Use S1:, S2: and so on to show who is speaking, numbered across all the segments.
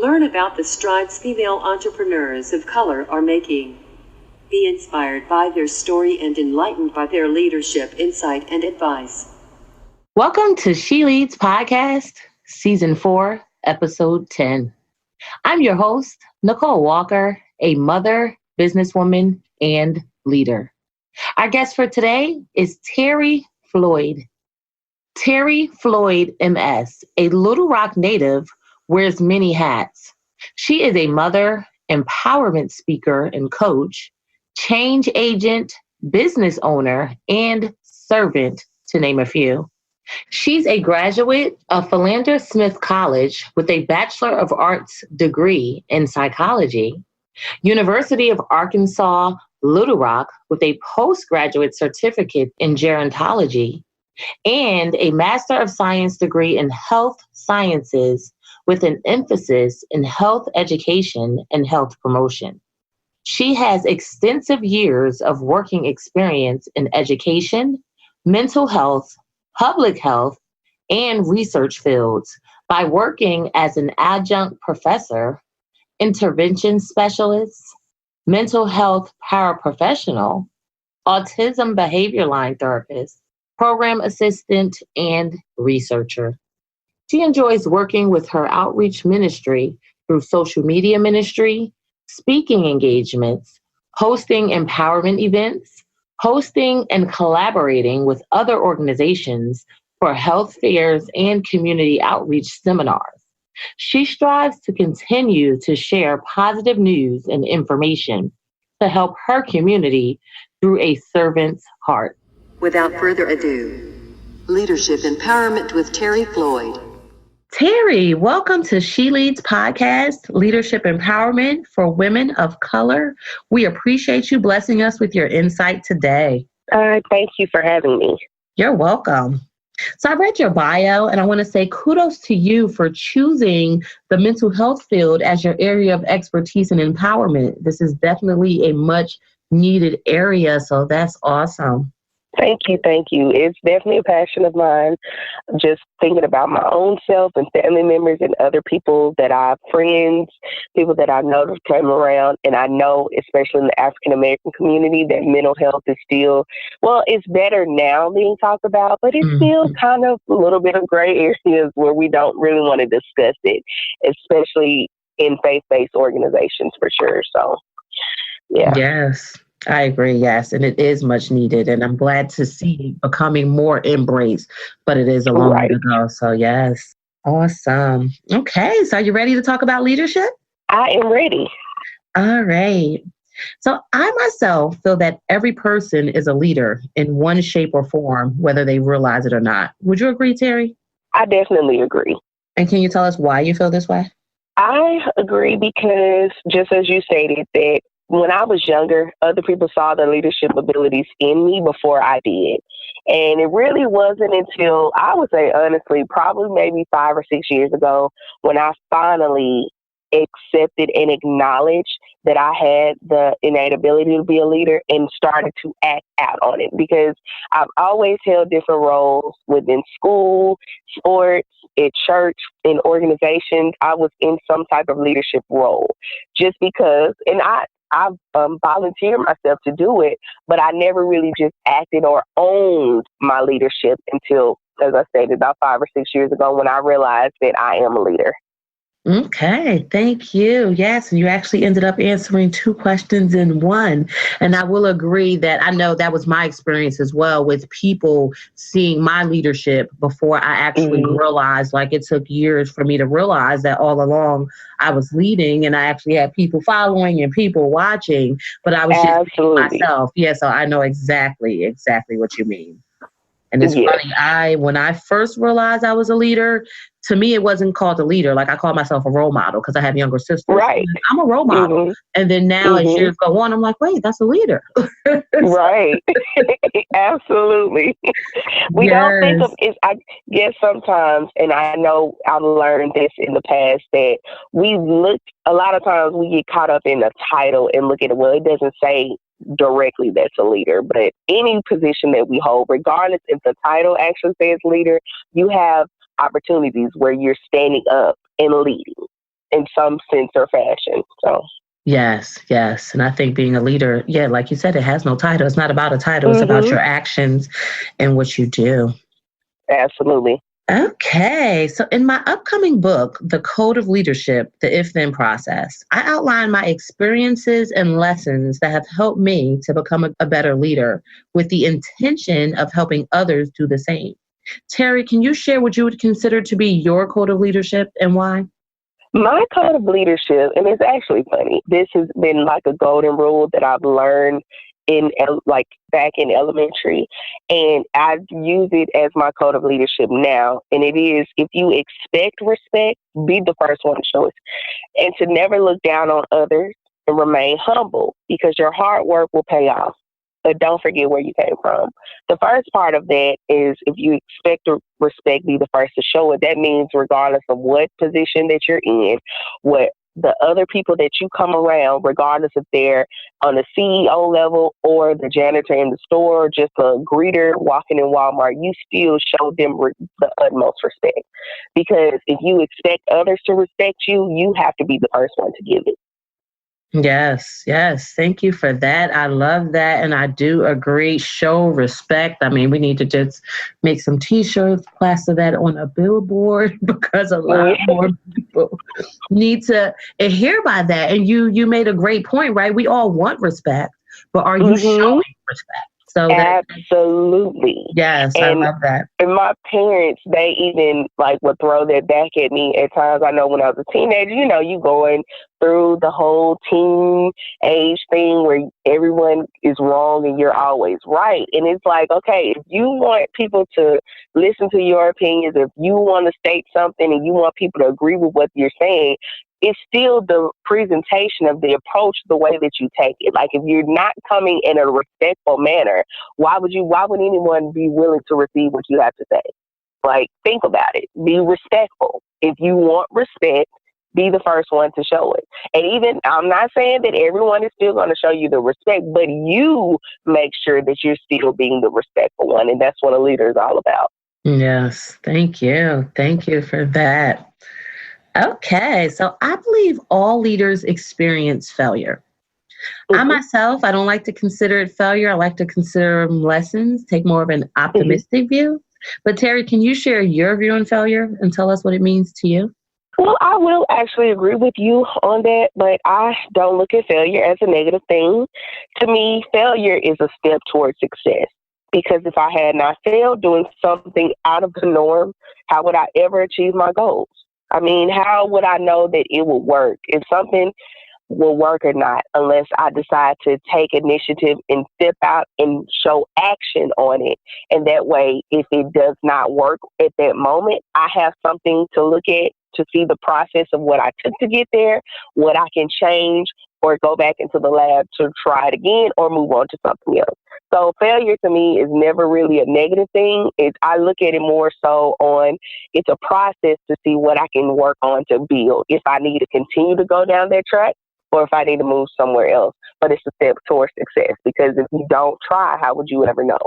S1: Learn about the strides female entrepreneurs of color are making. Be inspired by their story and enlightened by their leadership, insight, and advice.
S2: Welcome to She Leads Podcast, Season 4, Episode 10. I'm your host, Nicole Walker, a mother, businesswoman, and leader. Our guest for today is Terri Floyd. Terri Floyd, MS, a Little Rock native, wears many hats. She is a mother, empowerment speaker and coach, change agent, business owner, and servant, to name a few. She's a graduate of Philander Smith College with a Bachelor of Arts degree in psychology, University of Arkansas, Little Rock with a postgraduate certificate in Gerontology, and a Master of Science degree in Health Sciences with an emphasis in health education and health promotion. She has extensive years of working experience in education, mental health, public health, and research fields by working as an adjunct professor, intervention specialist, mental health paraprofessional, autism behavior line therapist, program assistant, and researcher. She enjoys working with her outreach ministry through social media ministry, speaking engagements, hosting empowerment events, hosting and collaborating with other organizations for health fairs and community outreach seminars. She strives to continue to share positive news and information to help her community through a servant's heart.
S1: Without further ado, Leadership Empowerment with Terri Floyd.
S2: Terri, welcome to She Leads Podcast, Leadership Empowerment for Women of Color. We appreciate you blessing us with your insight today.
S3: Thank you for having me.
S2: You're welcome. So I read your bio, and I want to say kudos to you for choosing the mental health field as your area of expertise and empowerment. This is definitely a much needed area, so that's awesome.
S3: Thank you. It's definitely a passion of mine, just thinking about my own self and family members and other people that I've friends, people that I know that came around. And I know, especially in the African-American community, that mental health is still, it's better now being talked about, but it's still kind of a little bit of gray areas where we don't really want to discuss it, especially in faith-based organizations for sure. So, yeah.
S2: Yes. I agree, yes, and it is much needed, and I'm glad to see it becoming more embraced, but it is a long way to go, so yes. Awesome. Okay, so are you ready to talk about leadership?
S3: I am ready.
S2: All right. So I myself feel that every person is a leader in one shape or form, whether they realize it or not. Would you agree, Terri?
S3: I definitely agree.
S2: And can you tell us why you feel this way?
S3: I agree because, just as you stated, that when I was younger, other people saw the leadership abilities in me before I did. And it really wasn't until, I would say honestly, probably maybe 5 or 6 years ago, when I finally accepted and acknowledged that I had the innate ability to be a leader and started to act out on it. Because I've always held different roles within school, sports, at church, in organizations. I was in some type of leadership role just because, and I volunteered myself to do it, but I never really just acted or owned my leadership until, as I stated, about 5 or 6 years ago when I realized that I am a leader.
S2: Okay, thank you. Yes, and you actually ended up answering 2 questions in one. And I will agree that I know that was my experience as well, with people seeing my leadership before I actually realized, like it took years for me to realize that all along I was leading and I actually had people following and people watching, but I was just being myself. Yeah, so I know exactly what you mean. And it's funny, when I first realized I was a leader, to me, it wasn't called a leader. Like, I called myself a role model because I have younger sisters.
S3: Right.
S2: I'm a role model. And then now as years go on, I'm like, wait, that's a leader.
S3: Right. Absolutely. We don't think of it. I guess sometimes, and I know I've learned this in the past, that a lot of times we get caught up in the title and look at it. Well, it doesn't say directly that's a leader, but any position that we hold, regardless if the title actually says leader, you have opportunities where you're standing up and leading. in some sense or fashion. So.
S2: Yes, yes. And I think being a leader, yeah, like you said, it has no title. It's not about a title. It's about your actions and what you do.
S3: Absolutely.
S2: Okay. So in my upcoming book, The Code of Leadership, The If-Then Process, I outline my experiences and lessons that have helped me to become a better leader with the intention of helping others do the same. Terri, can you share what you would consider to be your code of leadership and why?
S3: My code of leadership, and it's actually funny, this has been like a golden rule that I've learned back in elementary, and I use it as my code of leadership now. And it is, if you expect respect, be the first one to show it, and to never look down on others and remain humble, because your hard work will pay off. But don't forget where you came from. The first part of that is, if you expect to respect, be the first to show it. That means regardless of what position that you're in, what the other people that you come around, regardless if they're on the CEO level or the janitor in the store, or just a greeter walking in Walmart, you still show them the utmost respect. Because if you expect others to respect you, you have to be the first one to give it.
S2: Yes, yes. Thank you for that. I love that. And I do agree. Show respect. I mean, we need to just make some t-shirts, plaster that on a billboard because a lot more people need to adhere by that. And you made a great point, right? We all want respect, but are you showing respect? So
S3: absolutely.
S2: Yes, and I love that.
S3: And my parents, they even would throw that back at me at times. I know when I was a teenager, you going through the whole teen age thing where everyone is wrong and you're always right. And it's like, okay, if you want people to listen to your opinions, if you want to state something and you want people to agree with what you're saying, it's still the presentation of the approach, the way that you take it. Like, if you're not coming in a respectful manner, why would anyone be willing to receive what you have to say? Like, think about it. Be respectful. If you want respect, be the first one to show it. And even, I'm not saying that everyone is still going to show you the respect, but you make sure that you're still being the respectful one. And that's what a leader is all about.
S2: Yes. Thank you. Thank you for that. Okay, so I believe all leaders experience failure. I myself, I don't like to consider it failure. I like to consider them lessons, take more of an optimistic view. But Terri, can you share your view on failure and tell us what it means to you?
S3: Well, I will actually agree with you on that, but I don't look at failure as a negative thing. To me, failure is a step towards success. Because if I had not failed doing something out of the norm, how would I ever achieve my goals? I mean, how would I know that it will work? If something will work or not, unless I decide to take initiative and step out and show action on it. And that way, if it does not work at that moment, I have something to look at to see the process of what I took to get there, what I can change, or go back into the lab to try it again or move on to something else. So failure to me is never really a negative thing. I look at it more so on, it's a process to see what I can work on to build. If I need to continue to go down that track or if I need to move somewhere else. But it's a step towards success, because if you don't try, how would you ever know?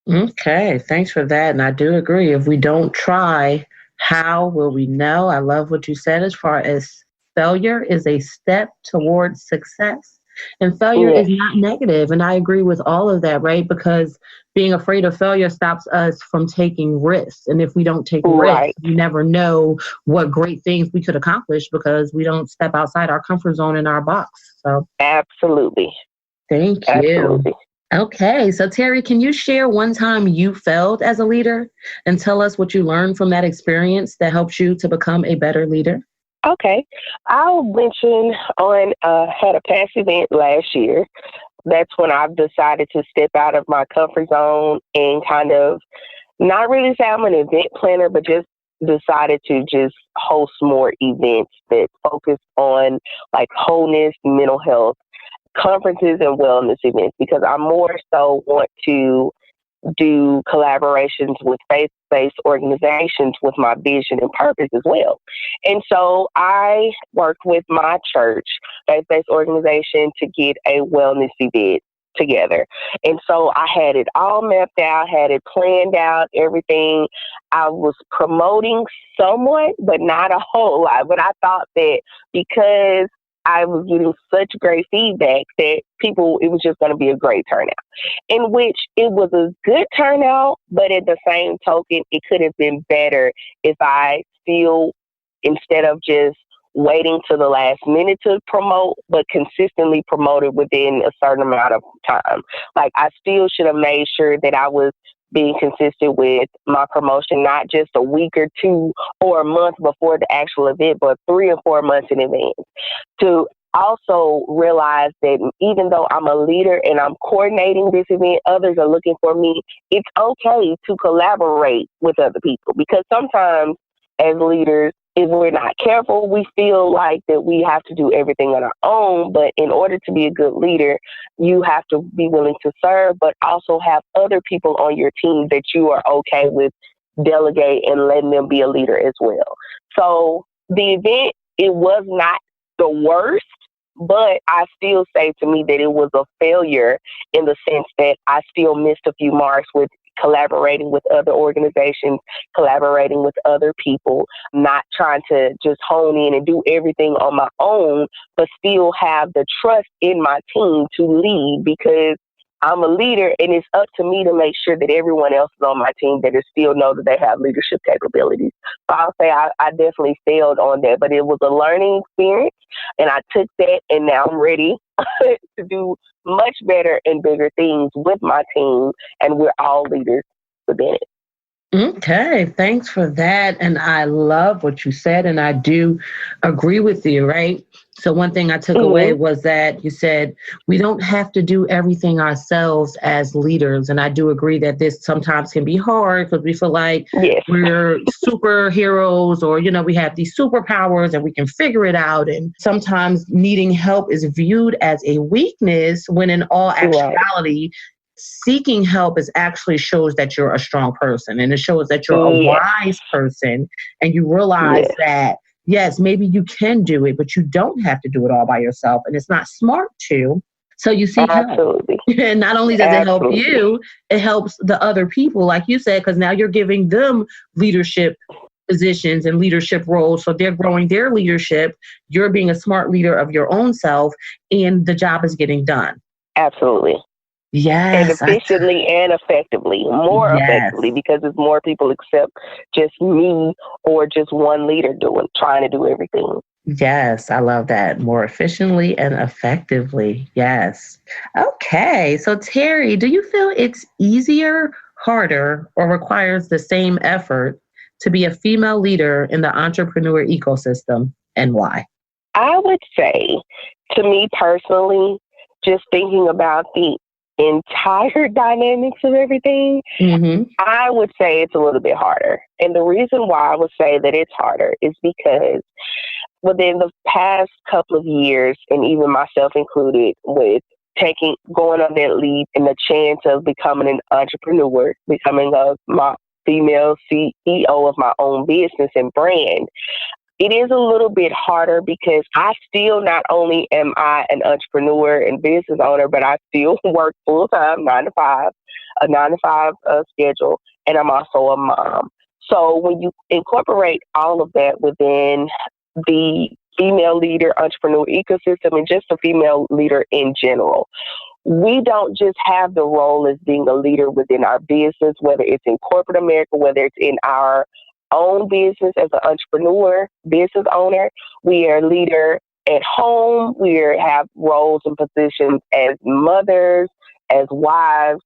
S2: Okay, thanks for that. And I do agree. If we don't try, how will we know? I love what you said as far as failure is a step towards success. And failure is not negative. And I agree with all of that, right? Because being afraid of failure stops us from taking risks. And if we don't take risks, we never know what great things we could accomplish because we don't step outside our comfort zone in our box. So
S3: absolutely.
S2: Thank you.
S3: Absolutely.
S2: Okay. So Terri, can you share one time you failed as a leader and tell us what you learned from that experience that helped you to become a better leader?
S3: Okay. I'll mention had a past event last year. That's when I've decided to step out of my comfort zone and kind of not really say I'm an event planner, but just decided to just host more events that focus on wholeness, mental health, conferences and wellness events, because I more so want to do collaborations with faith-based organizations with my vision and purpose as well. And so I worked with my church, faith-based organization, to get a wellness event together. And so I had it all mapped out, had it planned out, everything. I was promoting somewhat, but not a whole lot. But I thought that because I was getting such great feedback that it was just going to be a great turnout, in which it was a good turnout, but at the same token, it could have been better if I still, instead of just waiting to the last minute to promote, but consistently promoted within a certain amount of time. Like, I still should have made sure that I was being consistent with my promotion, not just a week or two or a month before the actual event, but 3 or 4 months in advance. To also realize that even though I'm a leader and I'm coordinating this event, others are looking for me. It's okay to collaborate with other people, because sometimes as leaders, if we're not careful, we feel like that we have to do everything on our own. But in order to be a good leader, you have to be willing to serve, but also have other people on your team that you are okay with delegate and letting them be a leader as well. So the event, it was not the worst, but I still say to me that it was a failure in the sense that I still missed a few marks with collaborating with other organizations, collaborating with other people, not trying to just hone in and do everything on my own, but still have the trust in my team to lead, because I'm a leader and it's up to me to make sure that everyone else is on my team that is still know that they have leadership capabilities. So I'll say I definitely failed on that, but it was a learning experience, and I took that, and now I'm ready to do much better and bigger things with my team, and we're all leaders within it.
S2: Okay, thanks for that. And I love what you said, and I do agree with you, right? So one thing I took away was that you said we don't have to do everything ourselves as leaders. And I do agree that this sometimes can be hard because we feel like we're superheroes, or, we have these superpowers and we can figure it out. And sometimes needing help is viewed as a weakness, when in all actuality, seeking help actually shows that you're a strong person, and it shows that you're a wise person, and you realize that, yes, maybe you can do it, but you don't have to do it all by yourself, and it's not smart to. So you seek help. And not only does it help you, it helps the other people, like you said, because now you're giving them leadership positions and leadership roles. So they're growing their leadership. You're being a smart leader of your own self, and the job is getting done.
S3: Absolutely.
S2: Yes.
S3: And efficiently and effectively, more effectively, because it's more people except just me or just one leader trying to do everything.
S2: Yes, I love that. More efficiently and effectively. Yes. Okay. So Terri, do you feel it's easier, harder, or requires the same effort to be a female leader in the entrepreneur ecosystem, and why?
S3: I would say, to me personally, just thinking about the entire dynamics of everything, I would say it's a little bit harder. And the reason why I would say that it's harder is because within the past couple of years, and even myself included, with going on that leap and the chance of becoming an entrepreneur, becoming my female CEO of my own business and brand, it is a little bit harder because I still, not only am I an entrepreneur and business owner, but I still work full time, 9 to 5, a 9 to 5 schedule, and I'm also a mom. So when you incorporate all of that within the female leader entrepreneur ecosystem, and just a female leader in general, we don't just have the role as being a leader within our business, whether it's in corporate America, whether it's in our own business as an entrepreneur, business owner. We are a leader at home. We have roles and positions as mothers, as wives,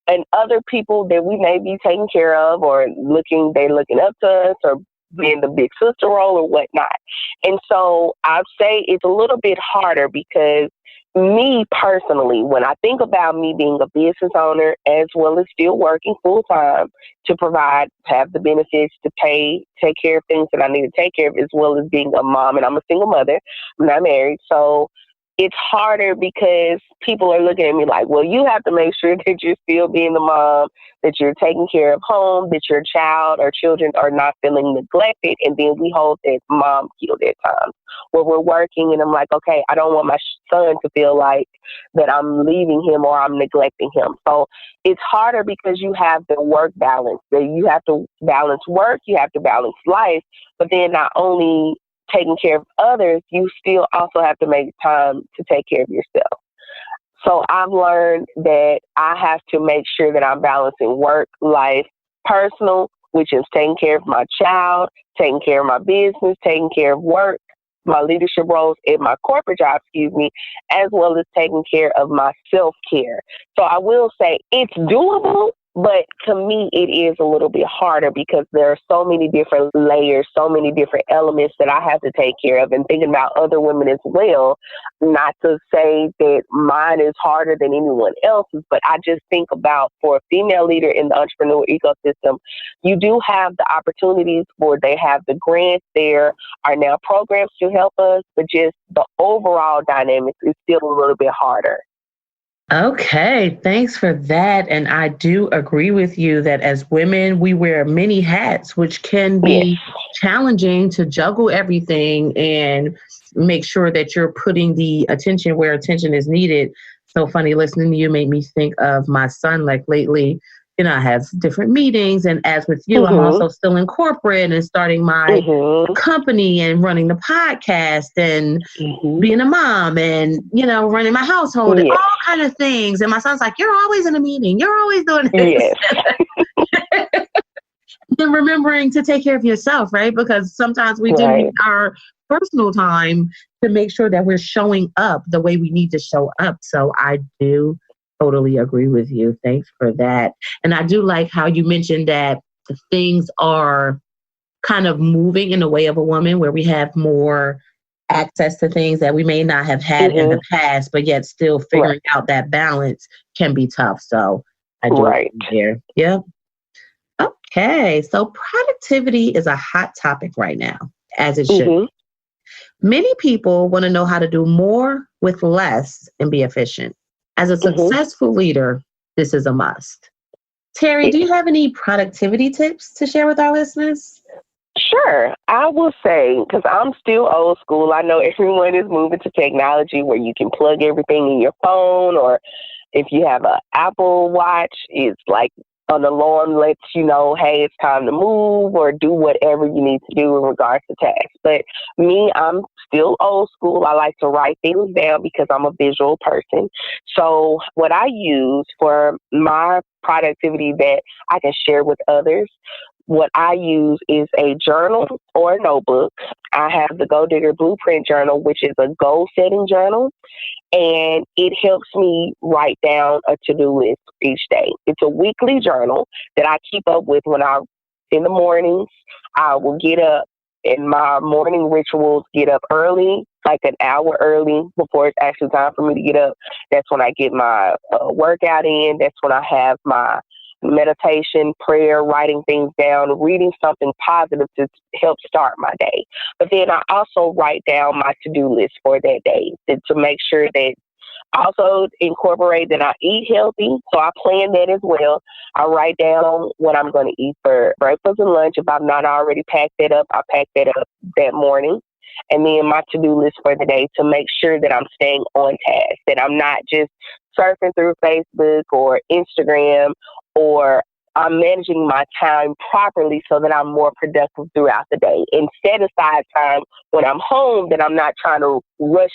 S3: and other people that we may be taking care of, or they're looking up to us, or being the big sister role or whatnot. And so I'd say it's a little bit harder because me personally, when I think about me being a business owner as well as still working full time to have the benefits to take care of things that I need to take care of, as well as being a mom, and I'm a single mother, I'm not married. So it's harder because people are looking at me like, well, you have to make sure that you're still being the mom, that you're taking care of home, that your child or children are not feeling neglected. And then we hold that mom guilt at times where we're working, and I'm like, okay, I don't want my son to feel like that I'm leaving him or I'm neglecting him. So it's harder because you have the work balance. That you have to balance work, you have to balance life, but then not only taking care of others, you still also have to make time to take care of yourself. So I've learned that I have to make sure that I'm balancing work, life, personal, which is taking care of my child, taking care of my business, taking care of work, my leadership roles in my corporate job, as well as taking care of my self-care. So I will say it's doable, but to me, it is a little bit harder because there are so many different layers, so many different elements that I have to take care of, and thinking about other women as well. Not to say that mine is harder than anyone else's, but I just think about for a female leader in the entrepreneur ecosystem, you do have the opportunities where they have the grants. There are now programs to help us, but just the overall dynamics is still a little bit harder.
S2: Okay, thanks for that. And I do agree with you that as women, we wear many hats, which can be challenging to juggle everything and make sure that you're putting the attention where attention is needed. So funny, listening to you made me think of my son. Like lately, I have different meetings, and as with you, I'm also still in corporate and starting my company and running the podcast and being a mom and, running my household and all kind of things. And my son's like, you're always in a meeting. You're always doing this. And remembering to take care of yourself, right? Because sometimes we do need our personal time to make sure that we're showing up the way we need to show up. So I do totally agree with you. Thanks for that. And I do like how you mentioned that things are kind of moving in the way of a woman, where we have more access to things that we may not have had in the past, but yet still figuring out that balance can be tough. So I do agree there. Yeah. Okay. So productivity is a hot topic right now, as it should be. Many people want to know how to do more with less and be efficient. As a successful leader, this is a must. Terri, do you have any productivity tips to share with our listeners?
S3: Sure. I will say, because I'm still old school, I know everyone is moving to technology where you can plug everything in your phone, or if you have an Apple Watch, it's like an alarm lets you know, hey, it's time to move or do whatever you need to do in regards to tasks. But me, I'm still old school. I like to write things down because I'm a visual person. So what I use for my productivity that I can share with others, what I use is a journal or a notebook. I have the Go Digger Blueprint Journal, which is a goal-setting journal, and it helps me write down a to-do list each day. It's a weekly journal that I keep up with in the mornings. I will get up, and my morning rituals get up early, like an hour early before it's actually time for me to get up. That's when I get my workout in. That's when I have my meditation, prayer, writing things down, reading something positive to help start my day. But then I also write down my to-do list for that day to make sure that I also incorporate that I eat healthy. So I plan that as well. I write down what I'm going to eat for breakfast and lunch. If I've not already packed that up, I pack that up that morning. And then my to-do list for the day to make sure that I'm staying on task, that I'm not just surfing through Facebook or Instagram, or I'm managing my time properly so that I'm more productive throughout the day. And set aside time when I'm home that I'm not trying to rush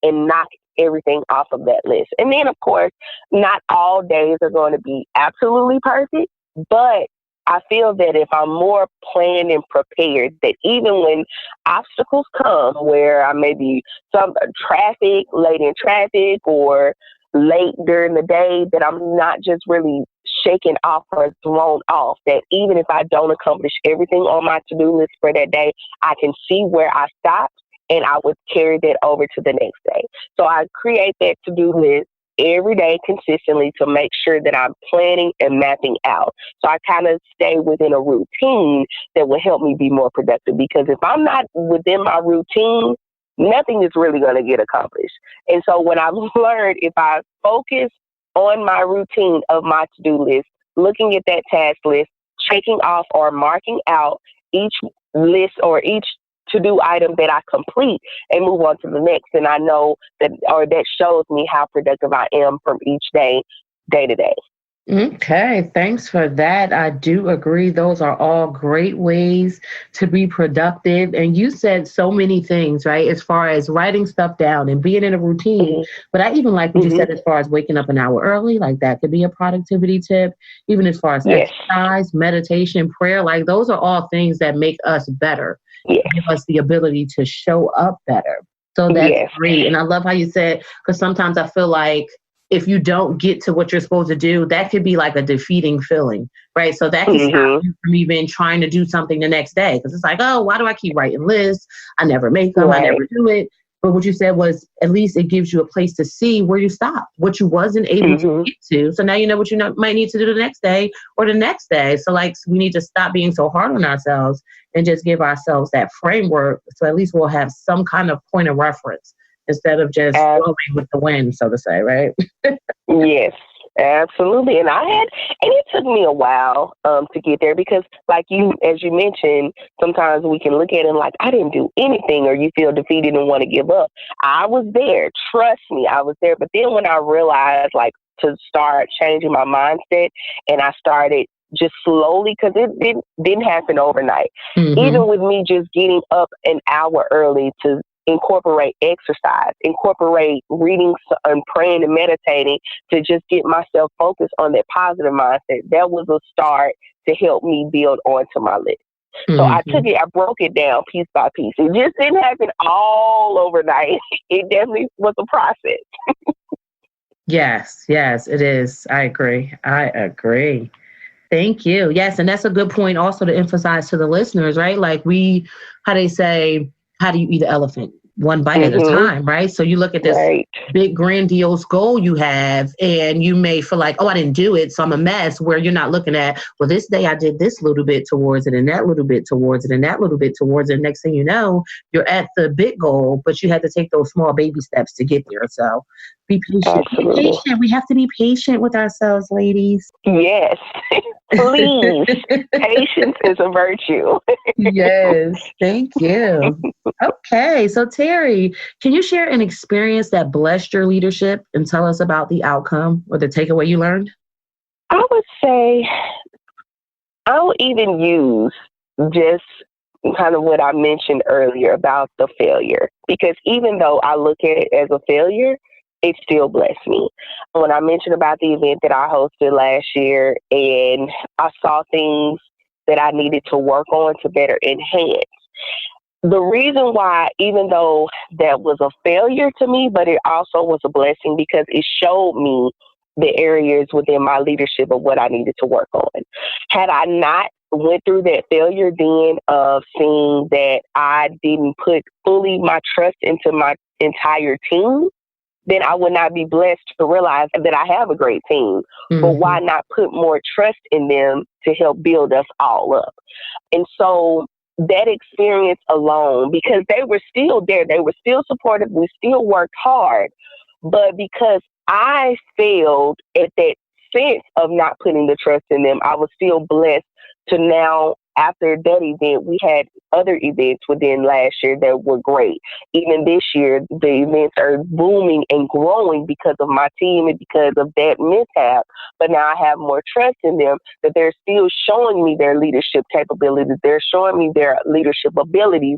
S3: and knock everything off of that list. And then, of course, not all days are going to be absolutely perfect, but I feel that if I'm more planned and prepared, that even when obstacles come where I may be late in traffic or late during the day, that I'm not just really shaken off or thrown off, that even if I don't accomplish everything on my to-do list for that day, I can see where I stopped and I would carry that over to the next day. So I create that to-do list every day consistently to make sure that I'm planning and mapping out. So I kind of stay within a routine that will help me be more productive, because if I'm not within my routine, nothing is really going to get accomplished. And so when I've learned, if I focus on my routine of my to-do list, looking at that task list, checking off or marking out each list or each to-do item that I complete and move on to the next, and I know that, or that shows me how productive I am from each day, day to day.
S2: Okay, thanks for that. I do agree. Those are all great ways to be productive. And you said so many things, right? As far as writing stuff down and being in a routine.
S3: Mm-hmm.
S2: But I even like what you said as far as waking up an hour early, like that could be a productivity tip. Even as far as exercise, meditation, prayer, like those are all things that make us better, give us the ability to show up better. So that's great. And I love how you said, because sometimes I feel like if you don't get to what you're supposed to do, that could be like a defeating feeling, right? So that can stop you from even trying to do something the next day. Because it's like, oh, why do I keep writing lists? I never make them. I never do it. But what you said was, at least it gives you a place to see where you stopped, what you wasn't able to get to. So now you know what you might need to do the next day or the next day. So like, we need to stop being so hard on ourselves and just give ourselves that framework. So at least we'll have some kind of point of reference, instead of just flowing with the wind, so to say, right?
S3: Yes, absolutely. And it took me a while to get there, because like as you mentioned, sometimes we can look at it like, I didn't do anything, or you feel defeated and want to give up. I was there. Trust me, I was there. But then when I realized like to start changing my mindset, and I started just slowly, because it didn't happen overnight. Even with me just getting up an hour early to incorporate exercise, incorporate reading and praying and meditating to just get myself focused on that positive mindset. That was a start to help me build onto my list. So I broke it down piece by piece. It just didn't happen all overnight. It definitely was a process.
S2: Yes, it is. I agree. Thank you. Yes, and that's a good point also to emphasize to the listeners, right? Like how do you eat an elephant? One bite at a time, right? So you look at this big grandiose goal you have, and you may feel like, oh, I didn't do it, so I'm a mess, where you're not looking at, well, this day I did this little bit towards it, and that little bit towards it, and that little bit towards it. Next thing you know, you're at the big goal, but you had to take those small baby steps to get there. So be patient.
S3: Absolutely.
S2: Be patient. We have to be patient with ourselves, ladies.
S3: Yes. Please. Patience is a virtue.
S2: Yes. Thank you. Okay. So Terri, can you share an experience that blessed your leadership and tell us about the outcome or the takeaway you learned?
S3: I would say I'll even use just kind of what I mentioned earlier about the failure, because even though I look at it as a failure, it still blessed me. When I mentioned about the event that I hosted last year, and I saw things that I needed to work on to better enhance. The reason why, even though that was a failure to me, but it also was a blessing, because it showed me the areas within my leadership of what I needed to work on. Had I not went through that failure then of seeing that I didn't put fully my trust into my entire team, then I would not be blessed to realize that I have a great team. But why not put more trust in them to help build us all up? And so that experience alone, because they were still there, they were still supportive, we still worked hard, but because I failed at that sense of not putting the trust in them, I was still blessed to now, after that event, we had other events within last year that were great. Even this year, the events are booming and growing because of my team and because of that mishap. But now I have more trust in them, that they're still showing me their leadership capabilities. They're showing me their leadership abilities.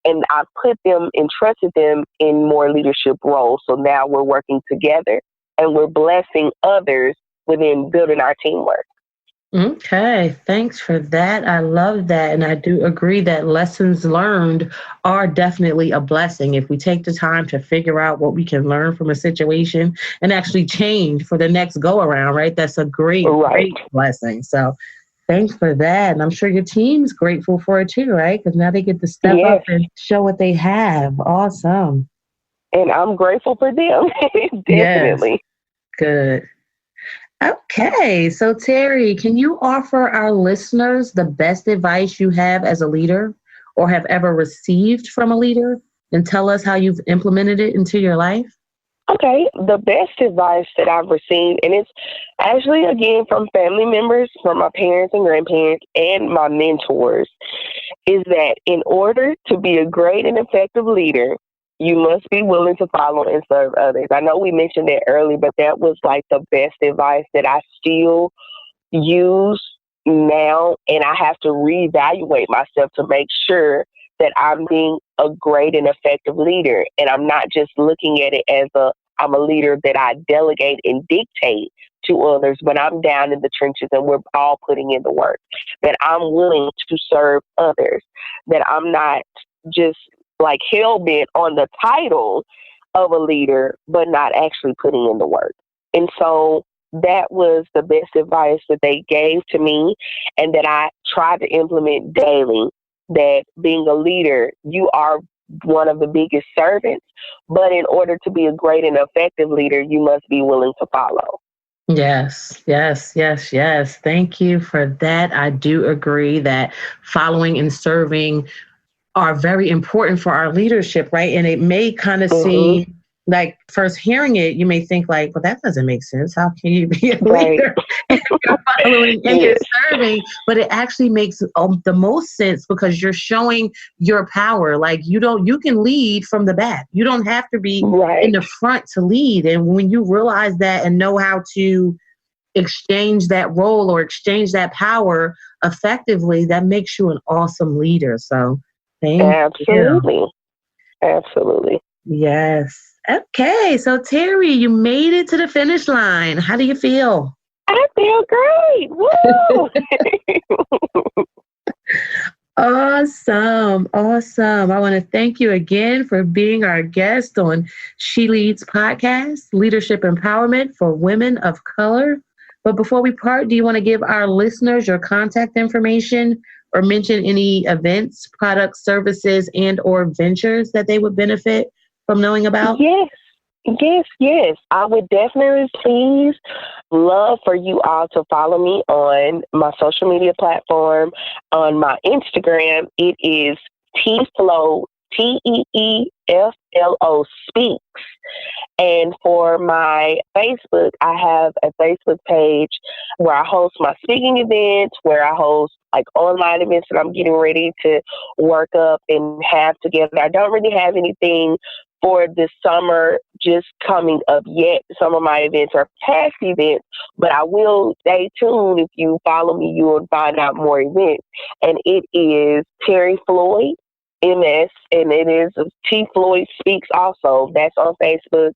S3: And I've put them and trusted them in more leadership roles. So now we're working together and we're blessing others within building our teamwork.
S2: Okay, thanks for that. I love that. And I do agree that lessons learned are definitely a blessing. If we take the time to figure out what we can learn from a situation and actually change for the next go around, right? That's a great blessing. So thanks for that. And I'm sure your team's grateful for it too, right? Because now they get to step up and show what they have. Awesome.
S3: And I'm grateful for them. Definitely.
S2: Yes. Good. Okay, so Terri, can you offer our listeners the best advice you have as a leader or have ever received from a leader? and tell us how you've implemented it into your life?
S3: Okay, the best advice that I've received, and it's actually, again, from family members, from my parents and grandparents, and my mentors, is that in order to be a great and effective leader, you must be willing to follow and serve others. I know we mentioned that early, but that was like the best advice that I still use now, and I have to reevaluate myself to make sure that I'm being a great and effective leader, and I'm not just looking at it as I'm a leader that I delegate and dictate to others, but I'm down in the trenches and we're all putting in the work, that I'm willing to serve others, that I'm not just like hell-bent on the title of a leader, but not actually putting in the work. And so that was the best advice that they gave to me and that I try to implement daily, that being a leader, you are one of the biggest servants, but in order to be a great and effective leader, you must be willing to follow.
S2: Yes, yes, yes, yes. Thank you for that. I do agree that following and serving are very important for our leadership, right? And it may kind of seem like, first hearing it, you may think like, well, that doesn't make sense. How can you be a leader if you're following and you're serving? But it actually makes the most sense because you're showing your power. Like you can lead from the back. You don't have to be in the front to lead. And when you realize that and know how to exchange that role or exchange that power effectively, that makes you an awesome leader. So thank you.
S3: Absolutely.
S2: Yes. Okay. So Terri, you made it to the finish line. How do you feel?
S3: I feel great. Woo!
S2: Awesome. Awesome. I want to thank you again for being our guest on She Leads podcast, Leadership Empowerment for Women of Color. But before we part, do you want to give our listeners your contact information or mention any events, products, services, and or ventures that they would benefit from knowing about?
S3: Yes. I would definitely please love for you all to follow me on my social media platform. On my Instagram, it is TFlow, TEEFLO Speaks. And for my Facebook, I have a Facebook page where I host my speaking events, where I host like online events that I'm getting ready to work up and have together. I don't really have anything for this summer just coming up yet. Some of my events are past events, but I will stay tuned. If you follow me, you will find out more events. And it is Terri Floyd MS, and it is T Floyd Speaks also. That's on Facebook.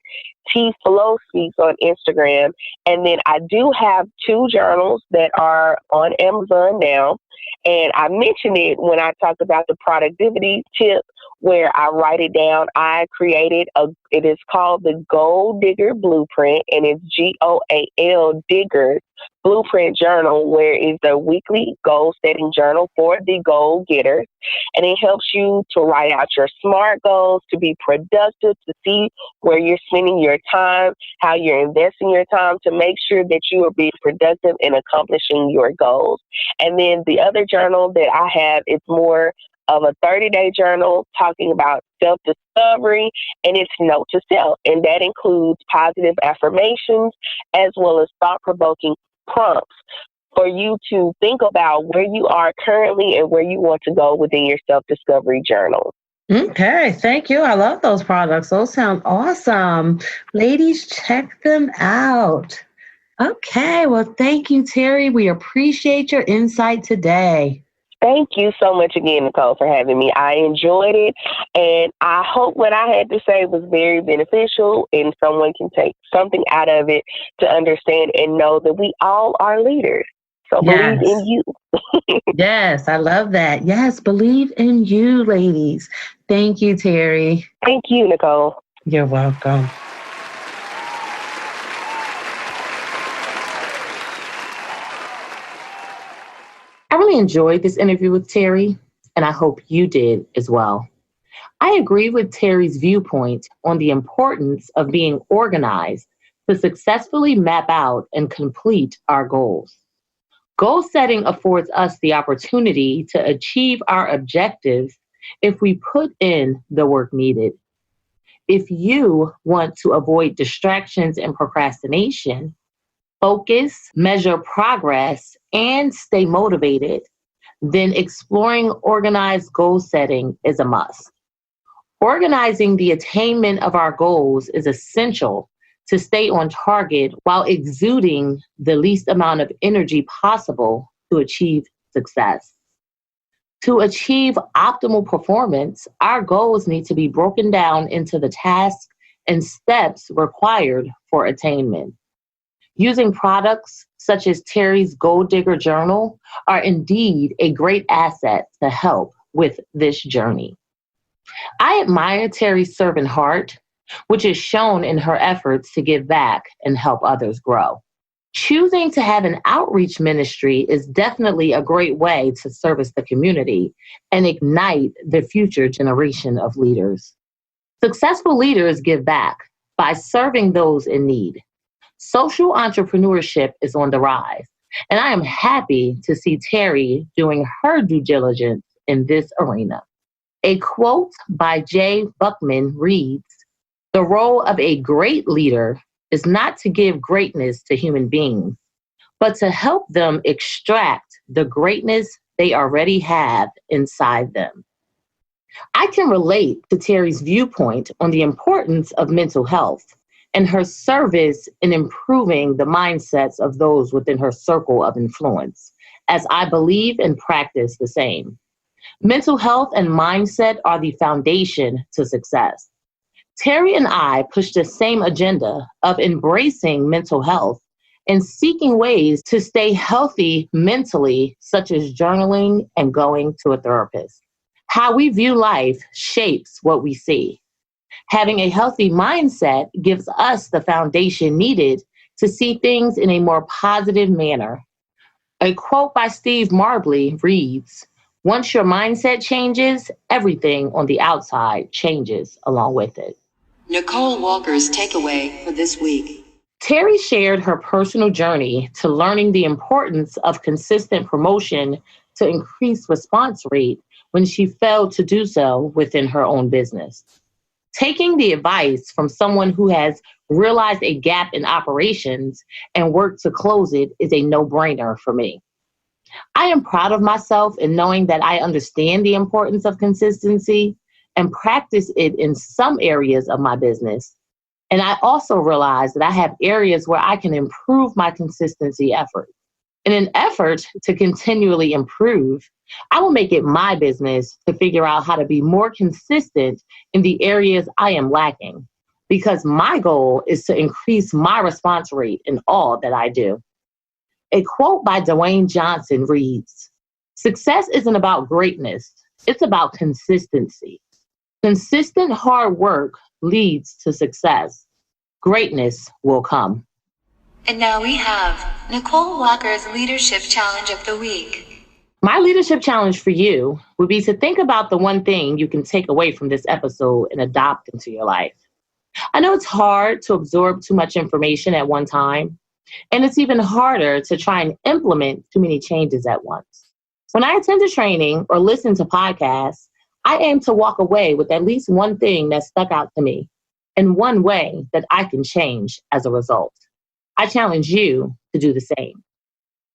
S3: T Flow Speaks on Instagram. And then I do have 2 journals that are on Amazon now. And I mentioned it when I talked about the productivity tip, where I write it down. I created it is called the Goal Digger Blueprint, and it's GOAL Digger Blueprint Journal, where it's a weekly goal setting journal for the goal getters. And it helps you to write out your SMART goals, to be productive, to see where you're spending your time, how you're investing your time, to make sure that you are being productive in accomplishing your goals. And then the other journal that I have, it's more of a 30-day journal talking about self-discovery, and it's note to self. And that includes positive affirmations as well as thought-provoking prompts for you to think about where you are currently and where you want to go within your self-discovery journal.
S2: Okay, thank you. I love those products. Those sound awesome. Ladies, check them out. Okay, well, thank you, Terri. We appreciate your insight today.
S3: Thank you so much again, Nicole, for having me. I enjoyed it, and I hope what I had to say was very beneficial and someone can take something out of it to understand and know that we all are leaders. So believe in you.
S2: Yes, I love that. Yes, believe in you, ladies. Thank you, Terri.
S3: Thank you, Nicole.
S2: You're welcome. I really enjoyed this interview with Terri, and I hope you did as well. I agree with Terri's viewpoint on the importance of being organized to successfully map out and complete our goals. Goal setting affords us the opportunity to achieve our objectives if we put in the work needed. If you want to avoid distractions and procrastination, focus, measure progress, and stay motivated, then exploring organized goal setting is a must. Organizing the attainment of our goals is essential to stay on target while exuding the least amount of energy possible to achieve success. To achieve optimal performance, our goals need to be broken down into the tasks and steps required for attainment. Using products such as Terri's Gold Digger Journal are indeed a great asset to help with this journey. I admire Terri's servant heart, which is shown in her efforts to give back and help others grow. Choosing to have an outreach ministry is definitely a great way to service the community and ignite the future generation of leaders. Successful leaders give back by serving those in need. Social entrepreneurship is on the rise, and I am happy to see Terri doing her due diligence in this arena. A quote by Jay Buckman reads, "The role of a great leader is not to give greatness to human beings, but to help them extract the greatness they already have inside them." I can relate to Terri's viewpoint on the importance of mental health and her service in improving the mindsets of those within her circle of influence, as I believe and practice the same. Mental health and mindset are the foundation to success. Terri and I push the same agenda of embracing mental health and seeking ways to stay healthy mentally, such as journaling and going to a therapist. How we view life shapes what we see. Having a healthy mindset gives us the foundation needed to see things in a more positive manner. A quote by Steve Marbley reads, "Once your mindset changes, everything on the outside changes along with it."
S1: Nicole Walker's takeaway for this week.
S2: Terri shared her personal journey to learning the importance of consistent promotion to increase response rate when she failed to do so within her own business. Taking the advice from someone who has realized a gap in operations and worked to close it is a no-brainer for me. I am proud of myself in knowing that I understand the importance of consistency and practice it in some areas of my business. And I also realize that I have areas where I can improve my consistency efforts. In an effort to continually improve, I will make it my business to figure out how to be more consistent in the areas I am lacking, because my goal is to increase my response rate in all that I do. A quote by Dwayne Johnson reads, "Success isn't about greatness, it's about consistency. Consistent hard work leads to success. Greatness will come."
S4: And now we have Nicole Walker's Leadership Challenge of the Week.
S2: My leadership challenge for you would be to think about the one thing you can take away from this episode and adopt into your life. I know it's hard to absorb too much information at one time, and it's even harder to try and implement too many changes at once. When I attend a training or listen to podcasts, I aim to walk away with at least one thing that stuck out to me and one way that I can change as a result. I challenge you to do the same.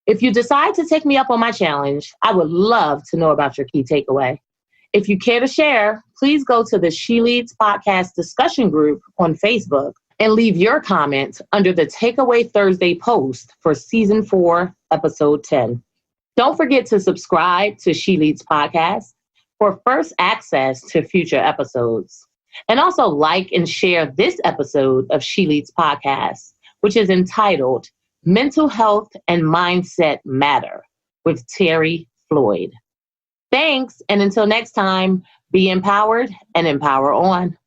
S2: If you decide to take me up on my challenge, I would love to know about your key takeaway. If you care to share, please go to the She Leads Podcast discussion group on Facebook and leave your comments under the Takeaway Thursday post for Season 4, Episode 10. Don't forget to subscribe to She Leads Podcast for first access to future episodes. And also like and share this episode of She Leads Podcast, which is entitled Mental Health and Mindset Matter with Terri Floyd. Thanks, and until next time, be empowered and empower on.